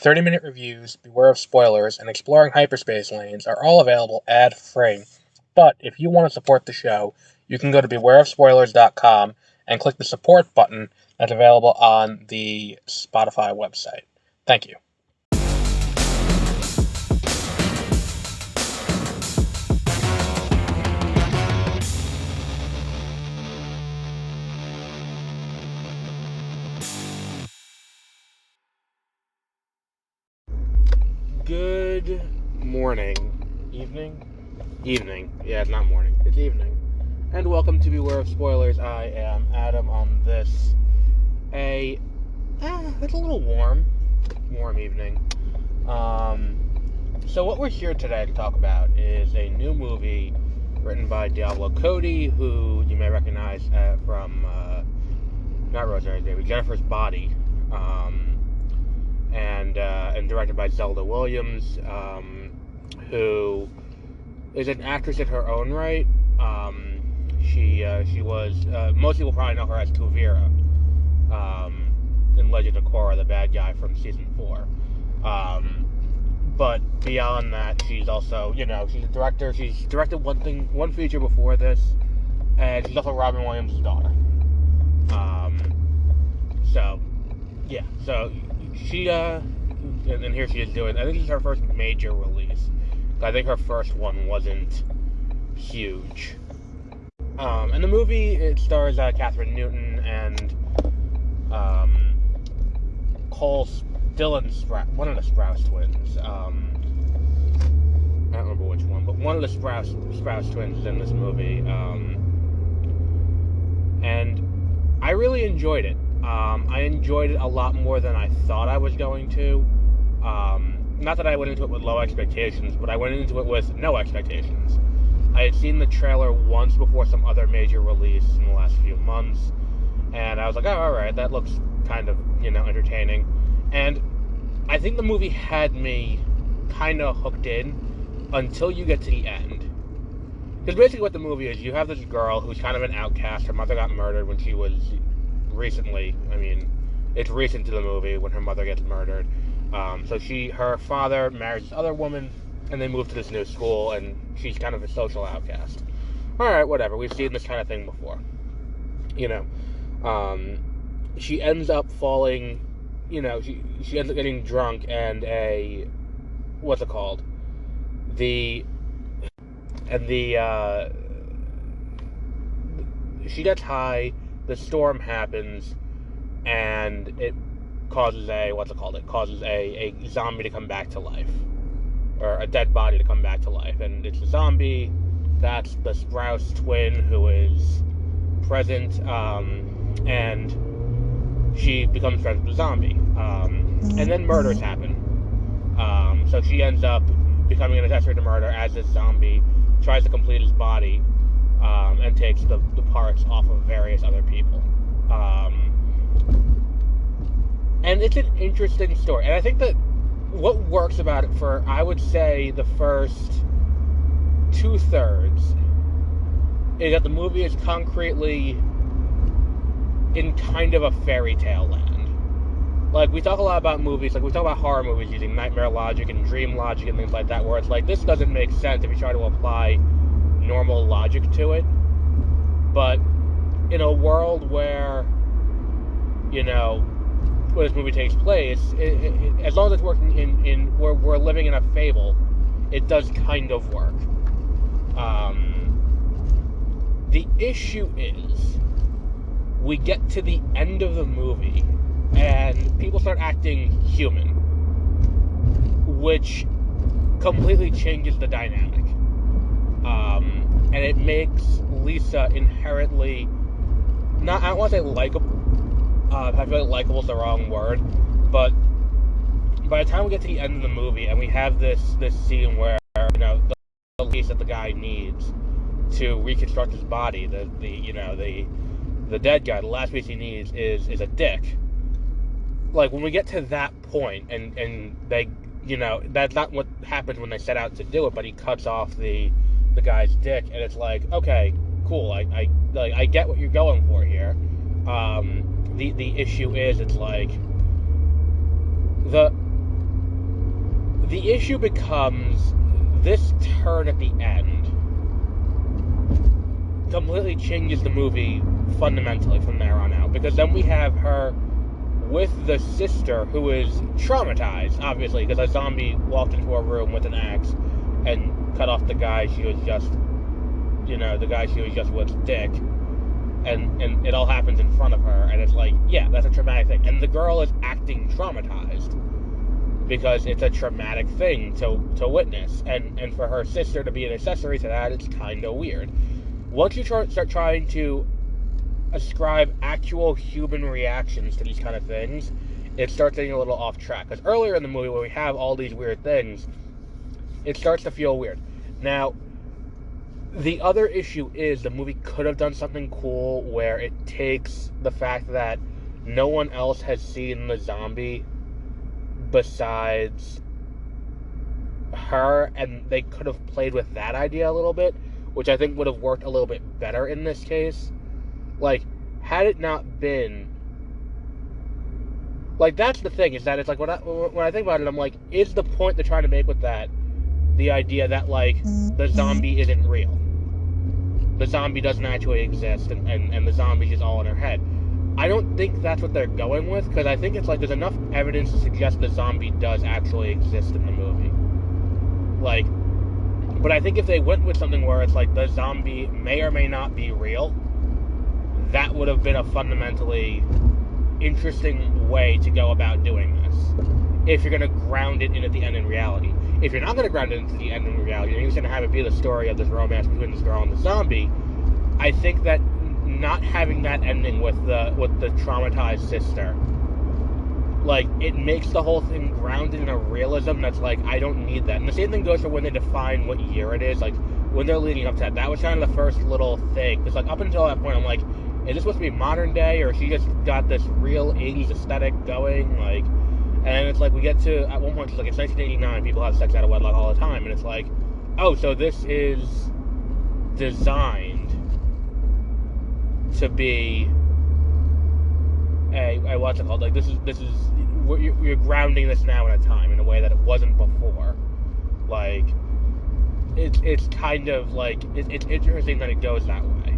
30-minute reviews, beware of spoilers, and exploring hyperspace lanes are all available ad-free. But if you want to support the show, you can go to bewareofspoilers.com and click the support button that's available on the Spotify website. Thank you. Good morning. Evening. Yeah, it's not morning. It's evening. And welcome to Beware of Spoilers. I am Adam on this. It's a little warm evening. So what we're here today to talk about is a new movie written by Diablo Cody, who you may recognize from, not Rosemary's Baby, Jennifer's Body. And directed by Zelda Williams, who is an actress in her own right. She was, most people probably know her as Kuvira, in Legend of Korra, the bad guy from season 4. But beyond that, she's also, she's a director. She's directed one feature before this, and she's also Robin Williams' daughter. So she, and here she is doing, I think this is her first major release. I think her first one wasn't huge. And the movie, it stars Kathryn Newton and Dylan Sprouce, one of the Sprouce twins. I don't remember which one, but one of the Sprouce twins is in this movie. And I really enjoyed it. I enjoyed it a lot more than I thought I was going to. Not that I went into it with low expectations, but I went into it with no expectations. I had seen the trailer once before some other major release in the last few months, and I was like, oh, alright, that looks kind of, entertaining. And I think the movie had me kind of hooked in until you get to the end. Because basically what the movie is, you have this girl who's kind of an outcast. Her mother got murdered when she was recently, it's recent to the movie when her mother gets murdered. So her father marries this other woman, and they move to this new school, and she's kind of a social outcast. Alright, whatever, we've seen this kind of thing before. She ends up falling, she ends up getting drunk, and she gets high, the storm happens, and it causes a zombie to come back to life. Or a dead body to come back to life. And it's a zombie. That's the Sprouce twin who is present. And she becomes friends with the zombie. And then murders happen. So she ends up becoming an accessory to murder as this zombie tries to complete his body. And takes the parts off of various other people. And it's an interesting story. And I think that what works about it for, I would say, the first 2/3 is that the movie is concretely in kind of a fairy tale land. Like, we talk a lot about movies, we talk about horror movies using nightmare logic and dream logic and things like that, where it's like, this doesn't make sense if you try to apply normal logic to it. But in a world where, where this movie takes place, as long as it's working in where we're living in a fable, it does kind of work. The issue is, we get to the end of the movie, and people start acting human, which completely changes the dynamic. And it makes Lisa inherently, I don't want to say likable, I feel like likable is the wrong word, but by the time we get to the end of the movie and we have this scene where, the piece that the guy needs to reconstruct his body, the dead guy, the last piece he needs is a dick. Like, when we get to that point, and they, that's not what happens when they set out to do it, but he cuts off the guy's dick, and it's like, okay, cool, I get what you're going for here. The issue is, it's like, the issue becomes this turn at the end completely changes the movie fundamentally from there on out, because then we have her with the sister who is traumatized, obviously, because a zombie walked into a room with an axe and cut off the guy she was just, the guy she was just with, dick, and it all happens in front of her, and it's like, yeah, that's a traumatic thing, and the girl is acting traumatized because it's a traumatic thing to witness, and for her sister to be an accessory to that, it's kind of weird. Once you start trying to ascribe actual human reactions to these kind of things, it starts getting a little off track. Because earlier in the movie, where we have all these weird things, it starts to feel weird. Now, the other issue is the movie could have done something cool where it takes the fact that no one else has seen the zombie besides her, and they could have played with that idea a little bit, which I think would have worked a little bit better in this case. Like, had it not been... Like, that's the thing, is that it's like, when I think about it, I'm like, is the point they're trying to make with that the idea that, like, the zombie isn't real? The zombie doesn't actually exist, and the zombie's just all in her head. I don't think that's what they're going with, because I think it's like there's enough evidence to suggest the zombie does actually exist in the movie. Like, but I think if they went with something where it's like the zombie may or may not be real, that would have been a fundamentally interesting way to go about doing this. If you're going to ground it in at the end in reality. If you're not going to ground it into the end in reality, and you're just going to have it be the story of this romance between this girl and the zombie, I think that not having that ending with the traumatized sister, like, it makes the whole thing grounded in a realism that's like, I don't need that. And the same thing goes for when they define what year it is, like, when they're leading up to that. That was kind of the first little thing, because, like, up until that point, I'm like, is this supposed to be modern day, or she just got this real 80s aesthetic going, like, and it's like, we get to, at one point, it's like, it's 1989, people have sex out of wedlock all the time, and it's like, oh, so this is designed to be what's it called? Like, this is you're grounding this now in a time in a way that it wasn't before. Like, it's kind of like it's interesting that it goes that way.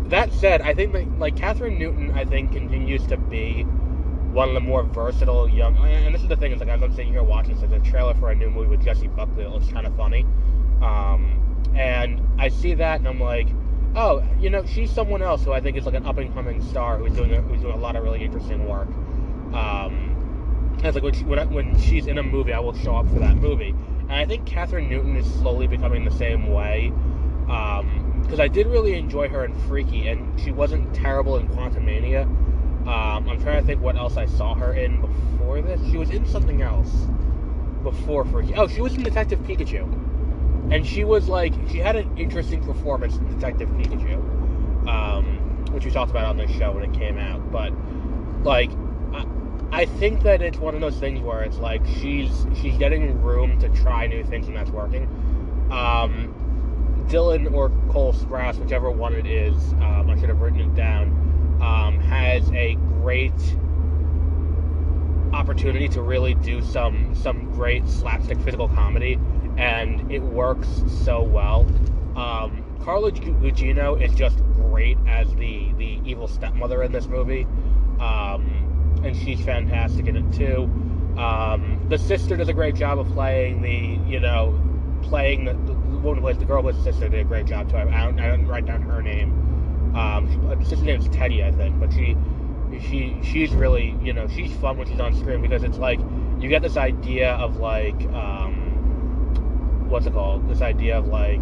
That said, I think that, like, Kathryn Newton, I think, continues to be one of the more versatile young. And this is the thing, is like, as I'm sitting here watching, so the trailer for a new movie with Jessie Buckley, it looks kind of funny. And I see that, and I'm like, oh, she's someone else who I think is like an up-and-coming star who's doing a lot of really interesting work. It's like when she's in a movie, I will show up for that movie. And I think Kathryn Newton is slowly becoming the same way. Because I did really enjoy her in Freaky, and she wasn't terrible in Quantumania. I'm trying to think what else I saw her in before this. She was in something else before Freaky. Oh, she was in Detective Pikachu. And she was like, she had an interesting performance in Detective Pikachu, which we talked about on this show when it came out. But, like, I think that it's one of those things where it's like she's getting room to try new things, and that's working. Dylan or Cole Sprouce, whichever one it is, I should have written it down, has a great opportunity to really do some great slapstick physical comedy, and it works so well. Carla Gugino is just great as the evil stepmother in this movie, and she's fantastic in it too. The sister does a great job of playing the woman who plays the girl who plays the sister did a great job too. I didn't write down her name. The sister's name is Teddy, I think, but she's really, she's fun when she's on screen, because it's like you get this idea of like what's it called? This idea of like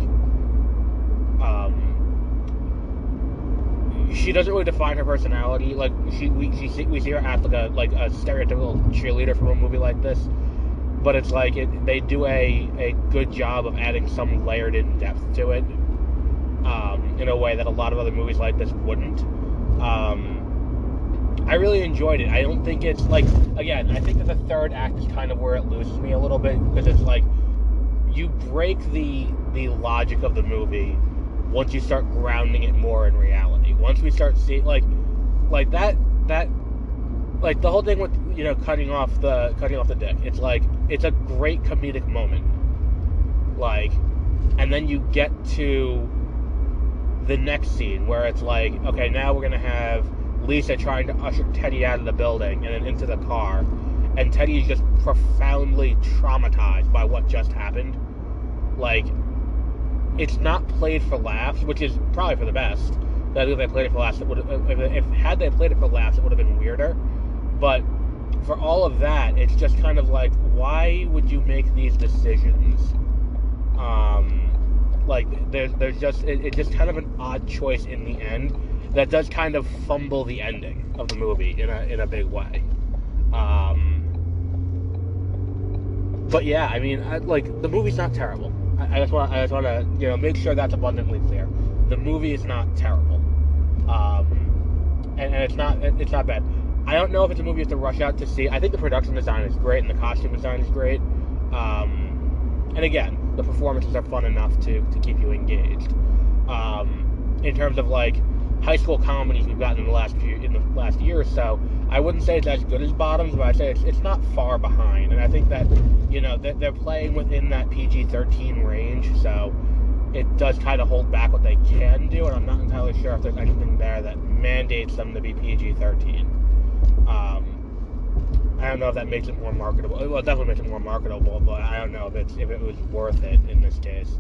she doesn't really define her personality. Like we see her act like a stereotypical cheerleader from a movie like this, but it's like they do a good job of adding some layered in depth to it, in a way that a lot of other movies like this wouldn't. I really enjoyed it. I don't think it's like, again, I think that the third act is kind of where it loses me a little bit, because it's like you break the logic of the movie once you start grounding it more in reality. Once we start seeing like that like the whole thing with cutting off the dick. It's like it's a great comedic moment. Like, and then you get to the next scene where it's like, okay, now we're gonna have Lisa trying to usher Teddy out of the building and then into the car, and Teddy's just profoundly traumatized by what just happened. Like, it's not played for laughs, which is probably for the best. That if they played it for laughs, had they played it for laughs, it would have been weirder. But for all of that, it's just kind of like, why would you make these decisions? Like, there's just it's just kind of an odd choice in the end that does kind of fumble the ending of the movie in a big way. But yeah, I mean, the movie's not terrible. I just want to make sure that's abundantly clear. The movie is not terrible, and it's not bad. I don't know if it's a movie you have to rush out to see. I think the production design is great and the costume design is great. And again, the performances are fun enough to keep you engaged. In terms of like high school comedies we've gotten in the last year or so, I wouldn't say it's as good as Bottoms, but I'd say it's not far behind. And I think that they're playing within that PG-13 range, so it does kind of hold back what they can do. And I'm not entirely sure if there's anything there that mandates them to be PG-13. I don't know if that makes it more marketable. Well, it definitely makes it more marketable, but I don't know if it was worth it in this case.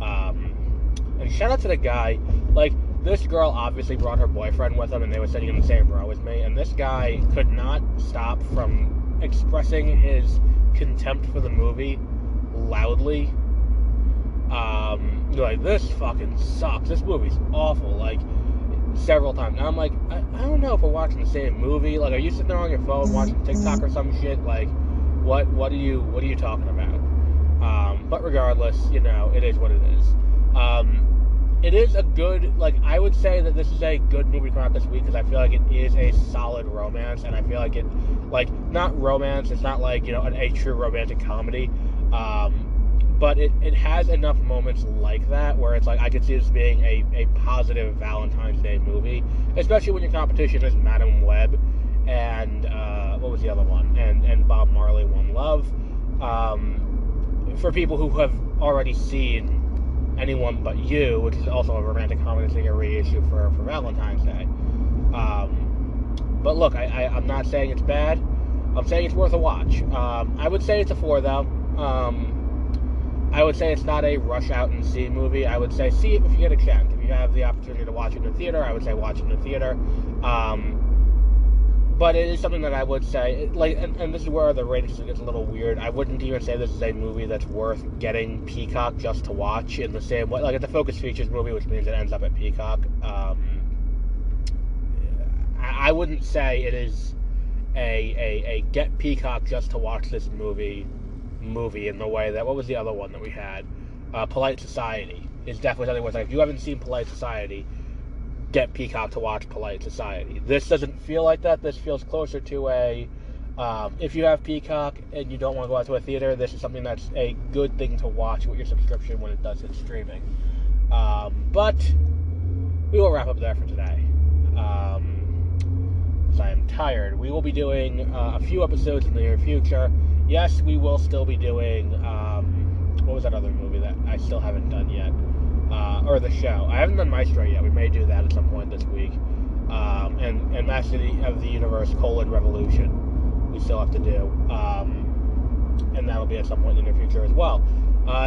And shout out to the guy. Like, this girl obviously brought her boyfriend with them, and they were sitting in the same row as me. And this guy could not stop from expressing his contempt for the movie loudly. Like, this fucking sucks. This movie's awful. Like, several times. And I'm like, I don't know if we're watching the same movie. Like, are you sitting there on your phone watching TikTok or some shit? Like, what are you talking about? But regardless, it is what it is. It is a good, like, I would say that this is a good movie to come out this week because I feel like it is a solid romance, and I feel like it, like, not romance, it's not like, a true romantic comedy, but it has enough moments like that where it's like, I could see this being a positive Valentine's Day movie, especially when your competition is Madam Web and, what was the other one? And Bob Marley, One Love. For people who have already seen Anyone But You, which is also a romantic comedy thing, a reissue for Valentine's Day. But look, I'm not saying it's bad. I'm saying it's worth a watch. I would say it's a 4, though. I would say it's not a rush out and see movie. I would say see it if you get a chance. If you have the opportunity to watch it in the theater, I would say watch it in the theater. But it is something that I would say, like, and this is where the ratings gets a little weird. I wouldn't even say this is a movie that's worth getting Peacock just to watch in the same way. Like, it's a Focus Features movie, which means it ends up at Peacock. I wouldn't say it is a get Peacock just to watch this movie in the way that, what was the other one that we had? Polite Society is definitely something where, like, if you haven't seen Polite Society, get Peacock to watch Polite Society. This doesn't feel like that. This feels closer to if you have Peacock and you don't want to go out to a theater, this is something that's a good thing to watch with your subscription when it does hit streaming. But we will wrap up there for today. Because I am tired. We will be doing a few episodes in the near future. Yes, we will still be doing, what was that other movie that I still haven't done yet? Or the show. I haven't done Maestro yet. We may do that at some point this week. And Master of the Universe, Revolution, we still have to do. And that'll be at some point in the near future as well.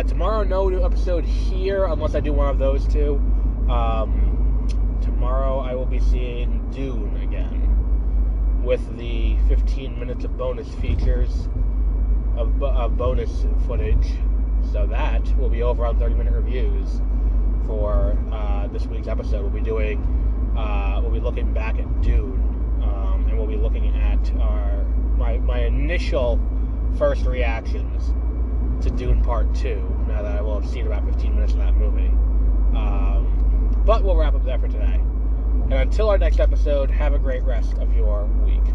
Tomorrow, no new episode here, unless I do one of those two. Tomorrow, I will be seeing Dune again, with the 15 minutes of bonus features, of bonus footage. So that will be over on 30-minute reviews for this week's episode. We'll be looking back at Dune, and we'll be looking at my initial first reactions to Dune Part 2, now that I will have seen about 15 minutes of that movie. But we'll wrap up there for today. And until our next episode, have a great rest of your week.